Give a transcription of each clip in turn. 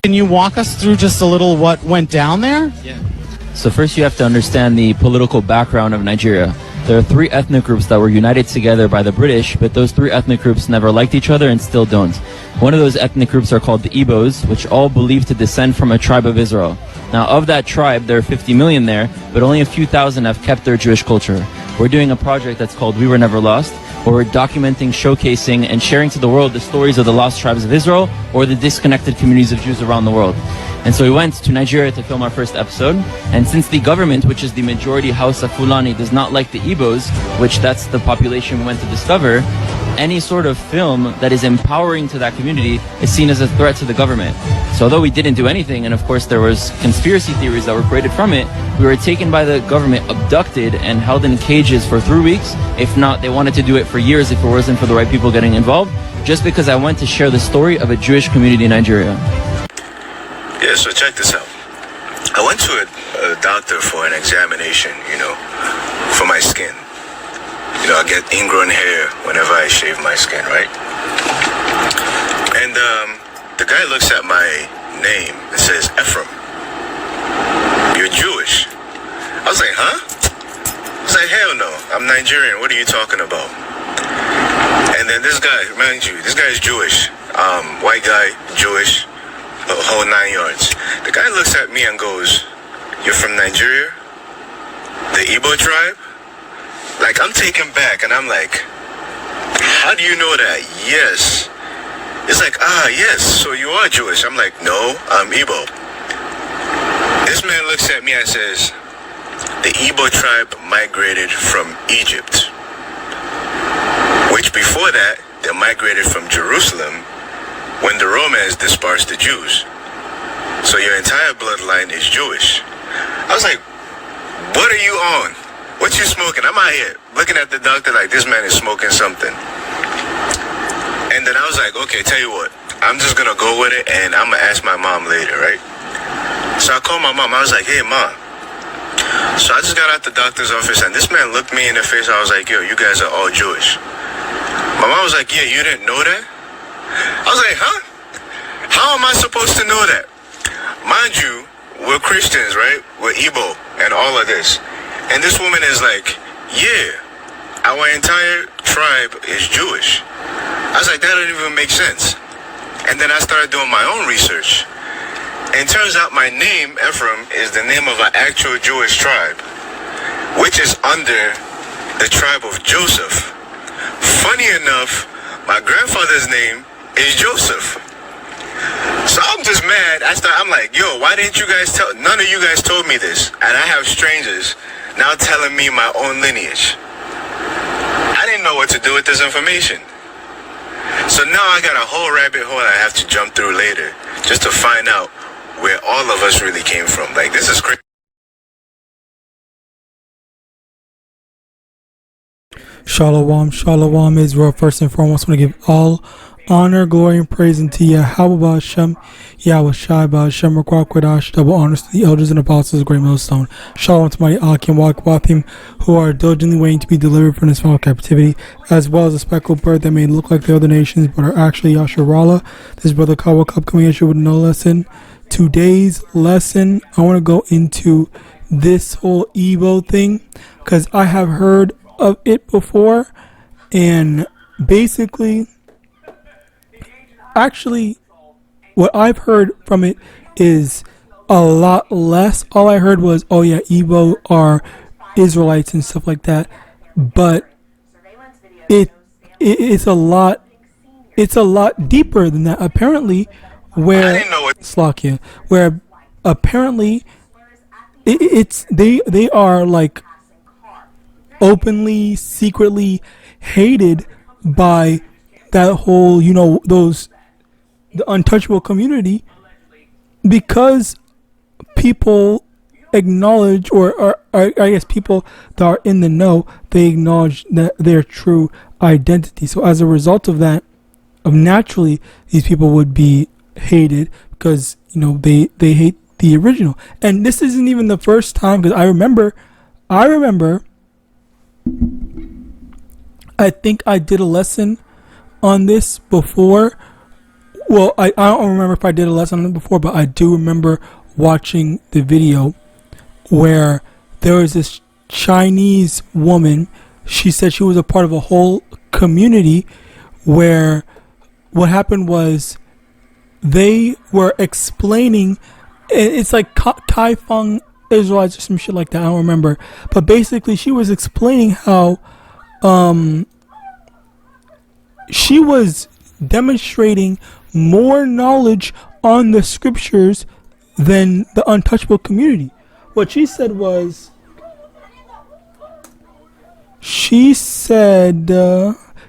Can you walk us through just a little what went down there? Yeah. So first you have to understand the political background of Nigeria. There are three ethnic groups that were united together by the British, but those three ethnic groups never liked each other and still don't. One of those ethnic groups are called the Igbos, which all believe to descend from a tribe of Israel. Now, of that tribe, there are 50 million there, but only a few thousand have kept their Jewish culture. We're doing a project that's called We Were Never Lost, where we're documenting, showcasing, and sharing to the world the stories of the lost tribes of Israel or the disconnected communities of Jews around the world. And so we went to Nigeria to film our first episode, and since the government, which is the majority House of Fulani, does not like the Igbos, which that's the population we went to discover, any sort of film that is empowering to that community is seen as a threat to the government. So although we didn't do anything, and of course there was conspiracy theories that were created from it, we were taken by the government, abducted, and held in cages for 3 weeks. If not, they wanted to do it for years if it wasn't for the right people getting involved, just because I went to share the story of a Jewish community in Nigeria. Yeah, so check this out. I went to a doctor for an examination, for my skin. I get ingrown hair whenever I shave my skin, right? And the guy looks at my name and says, Ephraim, you're Jewish. I was like, huh? I was like, hell no, I'm Nigerian. What are you talking about? And then this guy, mind you, this guy is Jewish. White guy, Jewish, the whole 9 yards. The guy looks at me and goes, you're from Nigeria? The Igbo tribe? Like, I'm taken back, and I'm like, how do you know that? Yes. It's like, yes, so you are Jewish. I'm like, no, I'm Igbo. This man looks at me and says, the Igbo tribe migrated from Egypt, which before that, they migrated from Jerusalem when the Romans dispersed the Jews. So your entire bloodline is Jewish. I was like, what are you on? What you smoking? I'm out here looking at the doctor like this man is smoking something. And then I was like, okay, tell you what, I'm just gonna go with it and I'm gonna ask my mom later, right? So I called my mom. I was like, hey, mom. So I just got out the doctor's office and this man looked me in the face. I was like, yo, you guys are all Jewish. My mom was like, yeah, you didn't know that? I was like, huh? How am I supposed to know that? Mind you, we're Christians, right? We're Igbo and all of this. And this woman is like, yeah, our entire tribe is Jewish. I was like, that doesn't even make sense. And then I started doing my own research. And it turns out my name, Ephraim, is the name of an actual Jewish tribe, which is under the tribe of Joseph. Funny enough, my grandfather's name is Joseph. So I'm just mad. I'm like, yo, why didn't you guys tell? None of you guys told me this. And I have strangers now telling me my own lineage. I didn't know what to do with this information. So now I got a whole rabbit hole I have to jump through later just to find out where all of us really came from. Like, this is crazy. Shalom, shalom, Israel. First and foremost, I want to give all honor, glory, and praise unto YAHAWAH, Hashem, YAHAWASHI, Hashem, Rakwakwadah, double honors to the elders and apostles of Great Millstone. Shalom to mighty Ak and Wakwafim, who are diligently waiting to be delivered from this foul captivity, as well as a speckled bird that may look like the other nations, but are actually Yasharallah. This brother Kawa Cup coming at you with no lesson. Today's lesson, I want to go into this whole Igbo thing, because I have heard of it before, and basically, actually, what I've heard from it is a lot less. All I heard was, oh yeah, Igbo are Israelites and stuff like that. But it's a lot deeper than that. Apparently, where Slakia, where apparently they are like openly, secretly hated by that whole, the untouchable community, because people acknowledge, or I guess people that are in the know, they acknowledge that their true identity. So as a result of that, naturally these people would be hated because they hate the original. And this isn't even the first time, because I remember I think I did a lesson on this before, Well, I don't remember if I did a lesson on it before, but I do remember watching the video where there was this Chinese woman. She said she was a part of a whole community where what happened was they were explaining, it's like Kaifeng Israelites or some shit like that, I don't remember, but basically she was explaining how she was demonstrating more knowledge on the scriptures than the untouchable community. What she said was, she said,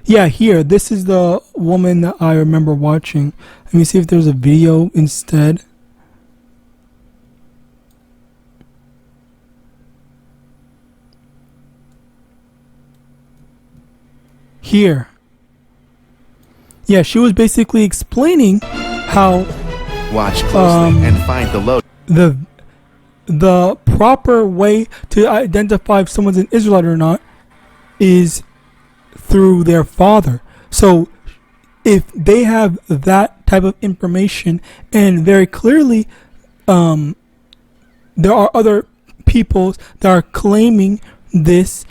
here, this is the woman that I remember watching. Let me see if there's a video instead. Here. Yeah, she was basically explaining how Watch closely and find the load. The proper way to identify if someone's an Israelite or not is through their father. So if they have that type of information, and very clearly there are other peoples that are claiming this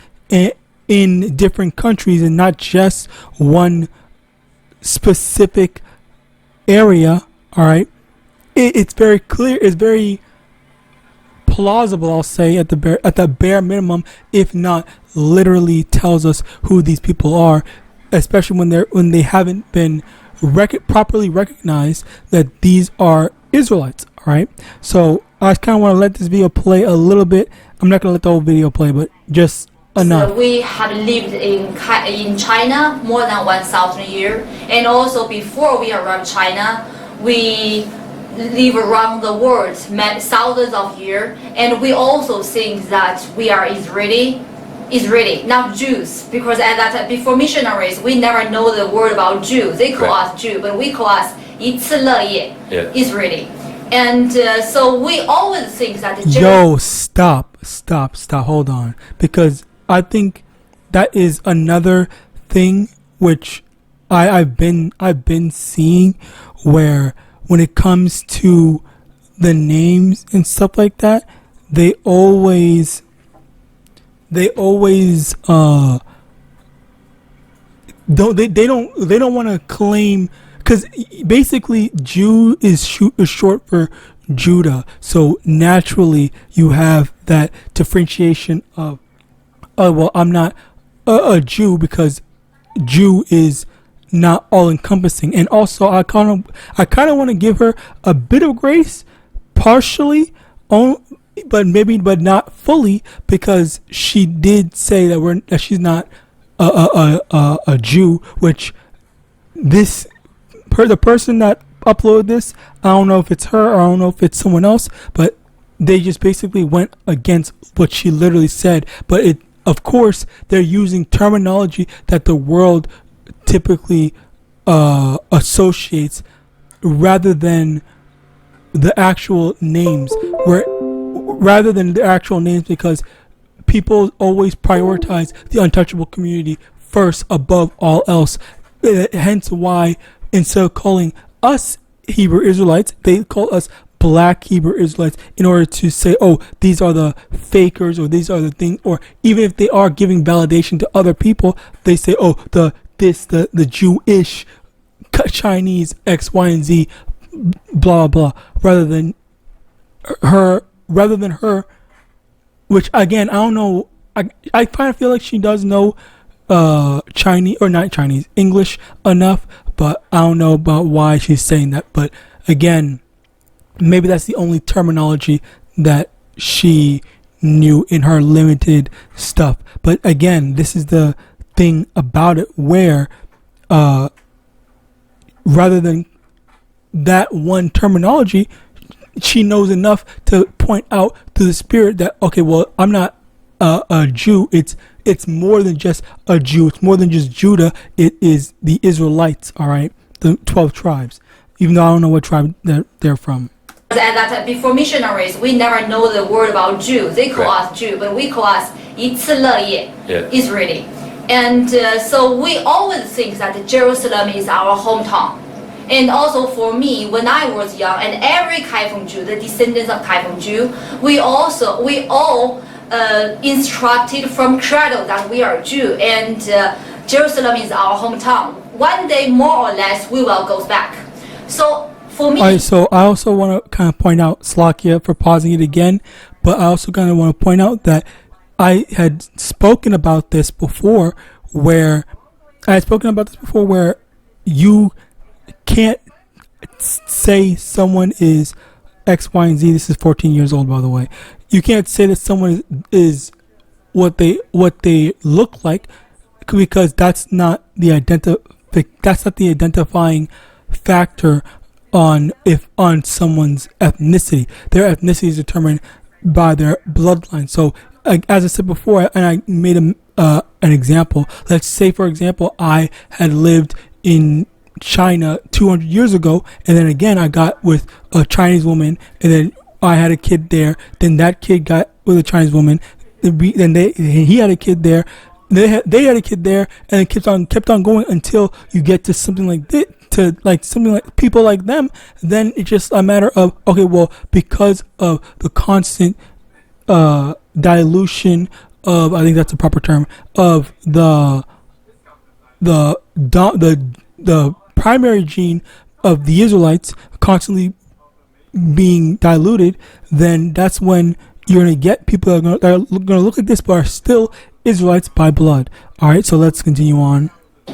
in different countries and not just one specific area, all right, it's very clear, it's very plausible, I'll say, at the bare minimum, if not literally tells us who these people are, especially when they haven't been properly recognized that these are Israelites. All right, so I kind of want to let this video play a little bit. I'm not going to let the whole video play, but just enough. So we have lived in China more than 1,000 years, and also before we arrived China, we live around the world thousands of years, and we also think that we are Israeli, not Jews, because at that time, before missionaries, we never know the word about Jew. They call us Jew, but we call us Israeli. And so we always think that the Yo, stop, hold on, because I think that is another thing which I've been seeing, where when it comes to the names and stuff like that, they always don't want to claim, because basically Jew is short for Judah, so naturally you have that differentiation of, oh well, I'm not a Jew, because Jew is not all encompassing. And also I kind of want to give her a bit of grace, partially, but not fully, because she did say that she's not a Jew, which the person that uploaded this, I don't know if it's her or I don't know if it's someone else, but they just basically went against what she literally said. But of course they're using terminology that the world typically associates, rather than the actual names, because people always prioritize the untouchable community first above all else. Hence why, instead of calling us Hebrew Israelites, they call us Black Hebrew Israelites, in order to say, oh, these are the fakers, or these are the things, or even if they are giving validation to other people, they say, oh, the Jewish, Chinese, X, Y, and Z, blah blah, rather than her, which again, I don't know, I kind of feel like she does know English enough, but I don't know about why she's saying that. But again, maybe that's the only terminology that she knew in her limited stuff. But again, this is the thing about it, where rather than that one terminology, she knows enough to point out to the Spirit that, okay, well, I'm not a Jew. It's more than just a Jew. It's more than just Judah. It is the Israelites, all right? The 12 tribes, even though I don't know what tribe they're from. At that time, before missionaries, we never know the word about Jew. They call us Jew, but we call us Israeli. And so we always think that Jerusalem is our hometown. And also for me, when I was young, and every Kaifeng Jew, the descendants of Kaifeng Jew, we all instructed from cradle that we are Jew, and Jerusalem is our hometown. One day, more or less, we will go back. So for me, alright, so I also want to kind of point out, Slakia, for pausing it again, but I also kind of want to point out that I had spoken about this before, where you can't say someone is X, Y, and Z. This is 14 years old, by the way. You can't say that someone is what they look like, because that's not the identifying factor on someone's ethnicity. Their ethnicity is determined by their bloodline. So, as I said before, and I made an example. Let's say, for example, I had lived in China 200 years ago, and then again I got with a Chinese woman, and then I had a kid there. Then that kid got with a Chinese woman. Then he had a kid there. They had a kid there, and it kept on going until you get to something like this, to like something like people like them. Then it's just a matter of, okay, well, because of the constant dilution of, I think that's a proper term, of the primary gene of the Israelites constantly being diluted, then that's when you're going to get people that are going to look like this but are still Israelites by blood. Alright, so let's continue on.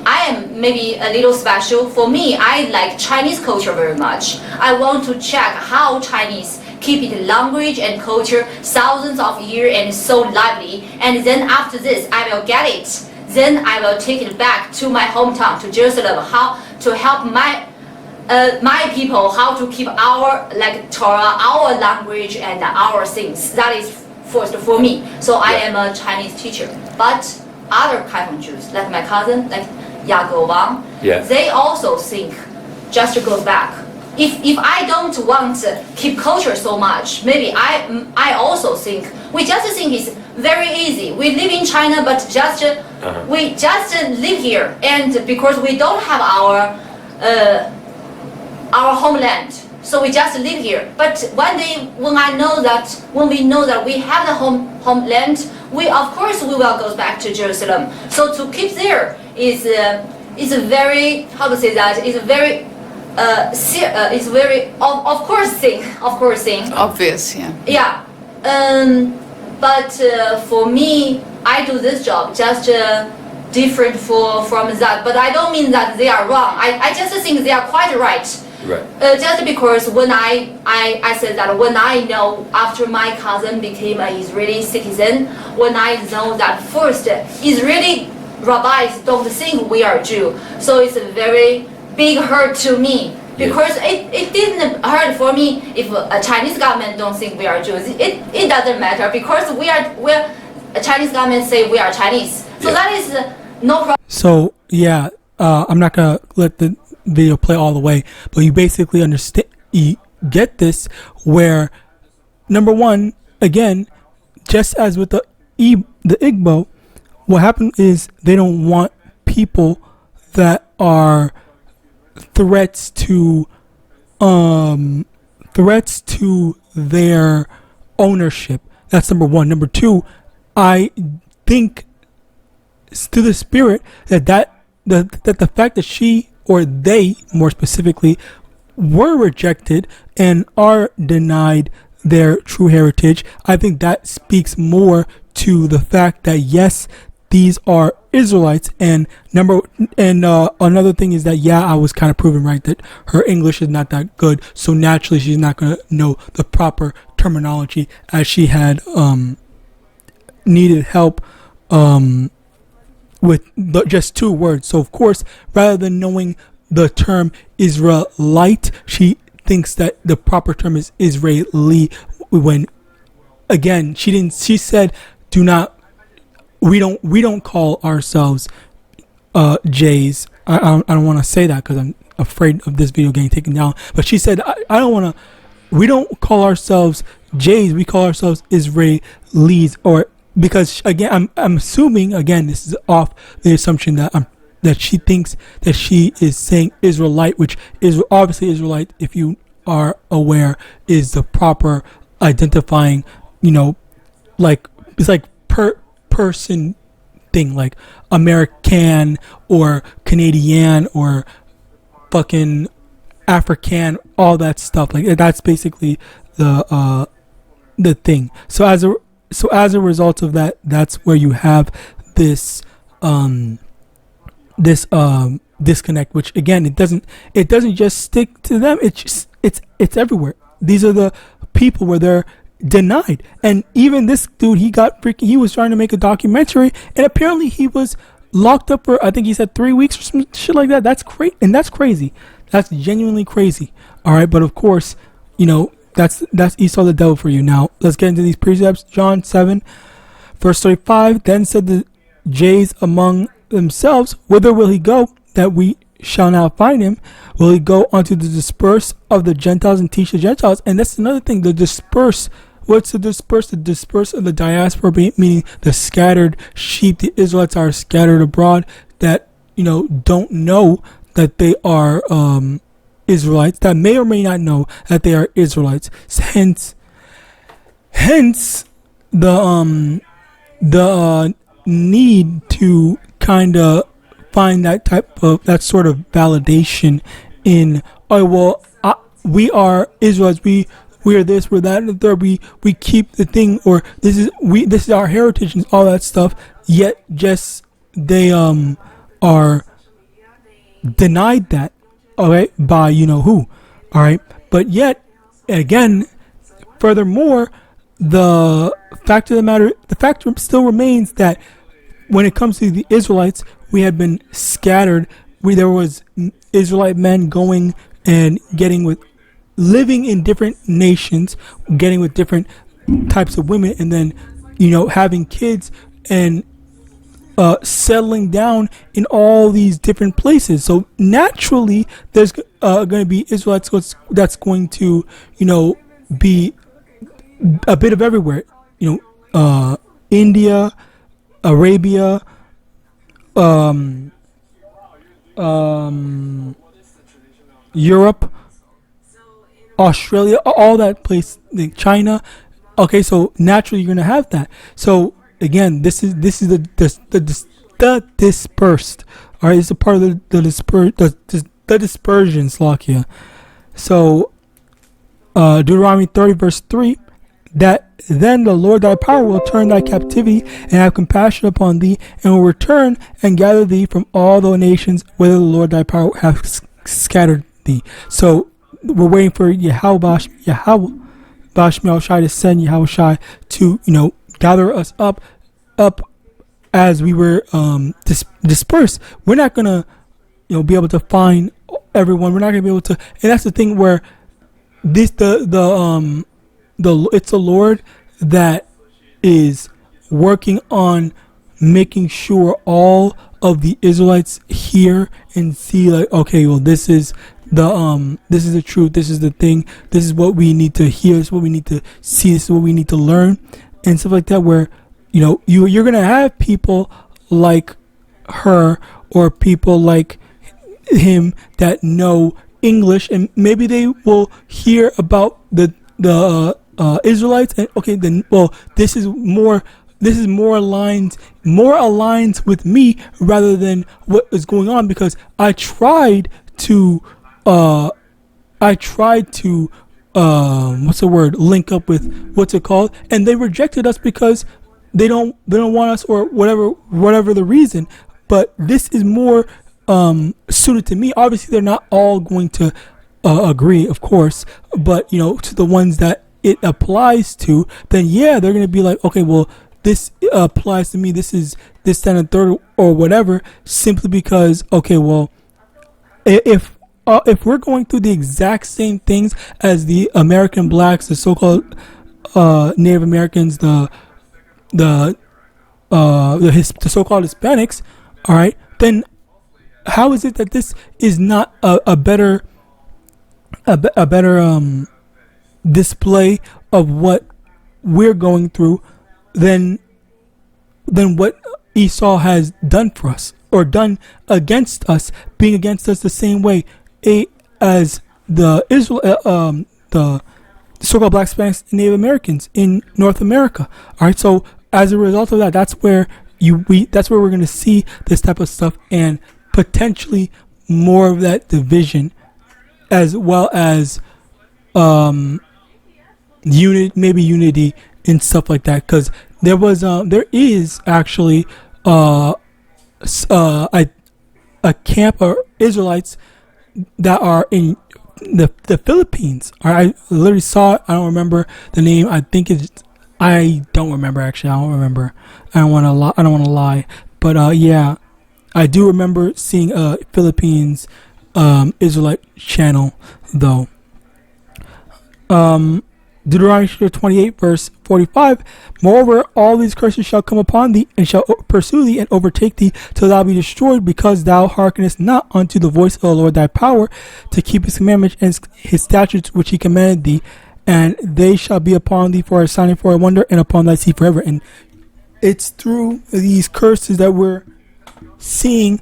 I am maybe a little special. For me, I like Chinese culture very much. I want to check how Chinese keep its language and culture thousands of years and so lively. And then after this, I will get it. Then I will take it back to my hometown, to Jerusalem, how to help my people, how to keep our like Torah, our language, and our things. That is first for me. So I am a Chinese teacher. But other Kaifeng Jews, like my cousin, like YAHAWAH, they also think just to go back. If I don't want to keep culture so much, maybe I also think we just think it's very easy. We live in China, but we just live here, and because we don't have our homeland, so we just live here. But one day when we know that we have the homeland, we of course we will go back to Jerusalem. So to keep there is a very, how to say that, is a very it's very of course thing. Obvious, yeah. Yeah. But for me, I do this job just different from that. But I don't mean that they are wrong. I just think they are quite right. Right. Just because when I said that when I know after my cousin became an Israeli citizen, when I know that first Israeli rabbis don't think we are Jew, so it's a very big hurt to me. Because it didn't hurt for me if a Chinese government don't think we are Jews. It doesn't matter because we're a Chinese government say we are Chinese. So that is no problem. So yeah, I'm not gonna let the video play all the way, but you basically understand, you get this, where number one, again, just as with the Igbo, what happened is they don't want people that are threats to their ownership. That's number one. Number two, I think to the spirit that the fact that she, or they more specifically, were rejected and are denied their true heritage, I think that speaks more to the fact that yes, these are Israelites. And another thing is that I was kind of proven right that her English is not that good, so naturally she's not going to know the proper terminology, as she had needed help with just two words. So of course, rather than knowing the term Israelite, she thinks that the proper term is Israeli, when again she said we don't call ourselves Jays. I don't want to say that because I'm afraid of this video getting taken down, but she said we don't call ourselves Jays, we call ourselves Israelis, or because again I'm assuming, again, this is off the assumption that that she thinks that she is saying Israelite, which is obviously Israelite, if you are aware, is the proper identifying, like it's like person thing, like American or Canadian or fucking African, all that stuff. Like that's basically the thing. So as a result of that, that's where you have this disconnect, which again, it doesn't just stick to them. It's everywhere. These are the people where they're denied. And even this dude, he was trying to make a documentary, and apparently he was locked up for, I think he said 3 weeks or some shit like that. That's crazy. And that's crazy. That's genuinely crazy. All right. But of course, that's Esau the devil for you. Now let's get into these precepts. John 7 verse 35. Then said the Jays among themselves, whither will he go that we shall not find him? Will he go unto the disperse of the Gentiles and teach the Gentiles? And that's another thing. The disperse. What's the disperse? The disperse of the diaspora, meaning the scattered sheep. The Israelites are scattered abroad that don't know that they are Israelites, that may or may not know that they are Israelites. Hence the need to kind of find that sort of validation in, we are Israelites, we are this, we're that, and the third, we keep the thing, or this is our heritage and all that stuff. Yet just they are denied that, all right, by who, all right. But yet again, furthermore, the fact still remains that when it comes to the Israelites, we had been scattered. There was Israelite men going and living in different nations, getting with different types of women, and then having kids and settling down in all these different places. So naturally, there's going to be Israelites that's going to be a bit of everywhere. India, Arabia, Europe, Australia, all that place, like China. Okay, so naturally you're gonna have that. So again, this is the dispersed. All right, it's a part of the dispersion, Slakia. So Deuteronomy 30 verse 3, that then the Lord thy power will turn thy captivity and have compassion upon thee, and will return and gather thee from all the nations whither the Lord thy power hath scattered thee. So we're waiting for Yahawadah to send Yahawashi to gather us up as we were dispersed. We're not gonna be able to find everyone. We're not gonna be able to, and that's the thing where this it's the Lord that is working on making sure all of the Israelites hear and see, like, okay, well, this is the truth, this is the thing, this is what we need to hear, this is what we need to see, this is what we need to learn, and stuff like that, where you're gonna have people like her or people like him that know English, and maybe they will hear about the Israelites, and okay, then, well, this is more aligned with me rather than what is going on, because I tried to link up with what's it called, and they rejected us because they don't want us, or whatever the reason. But this is more suited to me. Obviously they're not all going to agree, of course, but to the ones that it applies to, then yeah, they're going to be like, okay, well, this applies to me, this is this, that, and third, or whatever, simply because, okay, well, if we're going through the exact same things as the American blacks, the so-called Native Americans, the so-called Hispanics, all right, then how is it that this is not a better display of what we're going through than what Esau has done for us, or done against us, being against us the same way as the so-called Black, Hispanics, and Native Americans in North America. All right, so as a result of that, that's where we're going to see this type of stuff, and potentially more of that division, as well as unity and stuff like that. Because there is actually a camp of Israelites that are in the Philippines. I literally saw it. I don't remember the name. I don't remember, actually. I don't remember. I don't want to lie. But yeah, I do remember seeing a Philippines Israelite channel though. Deuteronomy 28 verse 45. Moreover, all these curses shall come upon thee, and shall pursue thee, and overtake thee, till thou be destroyed, because thou hearkenest not unto the voice of the Lord thy power, to keep his commandments and his statutes which he commanded thee. And they shall be upon thee for a sign and for a wonder, and upon thy seed forever. And it's through these curses that we're seeing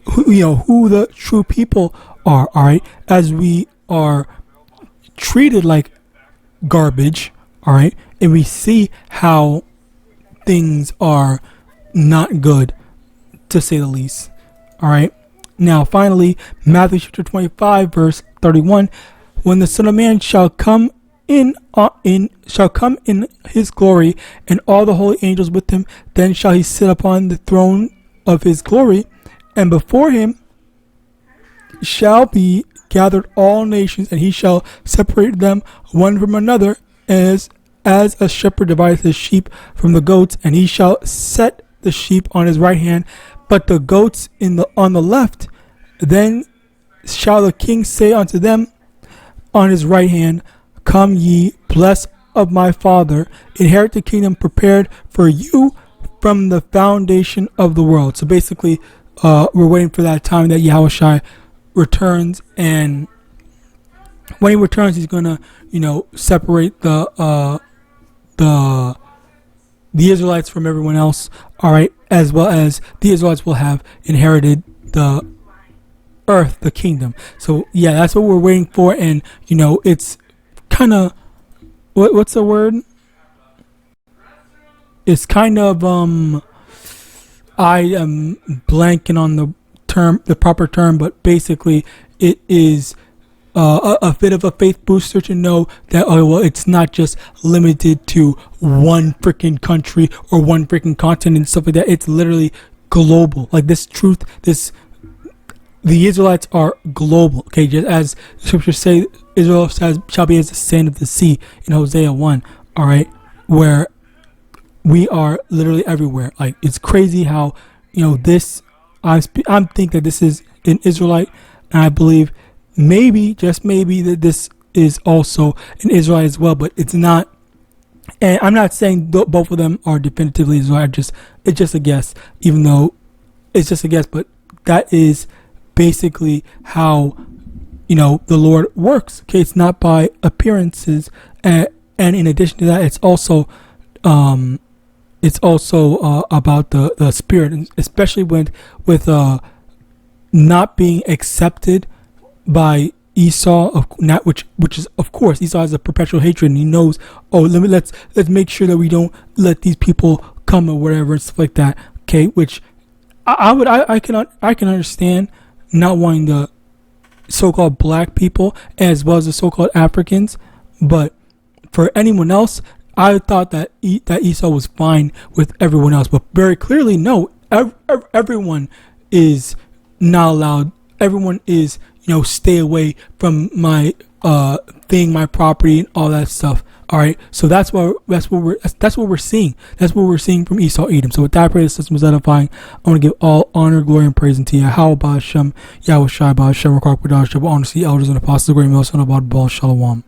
who the true people are. All right, as we are treated like garbage, all right, and we see how things are not good, to say the least. All right, now finally, Matthew chapter 25 verse 31. When the Son of Man shall come in his glory, and all the holy angels with him, then shall he sit upon the throne of his glory, and before him shall be gathered all nations, and he shall separate them one from another, as a shepherd divideth his sheep from the goats, and he shall set the sheep on his right hand, but the goats on the left. Then shall the king say unto them on his right hand, Come ye, blessed of my Father, inherit the kingdom prepared for you from the foundation of the world. So basically, we're waiting for that time that Yahawashi returns, and when he returns, he's gonna, separate the Israelites from everyone else. All right, as well as the Israelites will have inherited the earth, the kingdom. So yeah, that's what we're waiting for, and it's kind of what's the word? It's kind of I am blanking on the proper term, but basically it is a bit of a faith booster to know that it's not just limited to one freaking country or one freaking continent and stuff like that. It's literally global. Like this truth, the Israelites are global. Okay, just as the scriptures say, Israel shall be as the sand of the sea in Hosea 1. All right, where we are literally everywhere. Like, it's crazy how this. I'm think that this is an Israelite, and I believe maybe, just maybe, that this is also an Israelite as well, but it's not. And I'm not saying both of them are definitively Israelite. It's just a guess, even though it's just a guess. But that is basically how the Lord works. Okay, it's not by appearances, and in addition to that, it's also about the spirit, and especially with not being accepted by Esau, which is, of course, Esau has a perpetual hatred, and he knows, let's make sure that we don't let these people come or whatever and stuff like that. Okay, which I can understand not wanting the so-called black people as well as the so-called Africans, but for anyone else, I thought that Esau was fine with everyone else, but very clearly, no. Everyone is not allowed. Everyone is, stay away from my thing, my property, and all that stuff. All right, so that's what we're seeing. That's what we're seeing from Esau, Edom. So with that, I pray the system is edifying. I want to give all honor, glory, and praise unto YAHAWAH, Yahawashi, Yahawadah, honor to the elders and apostles, great meal, son of God, Shalom.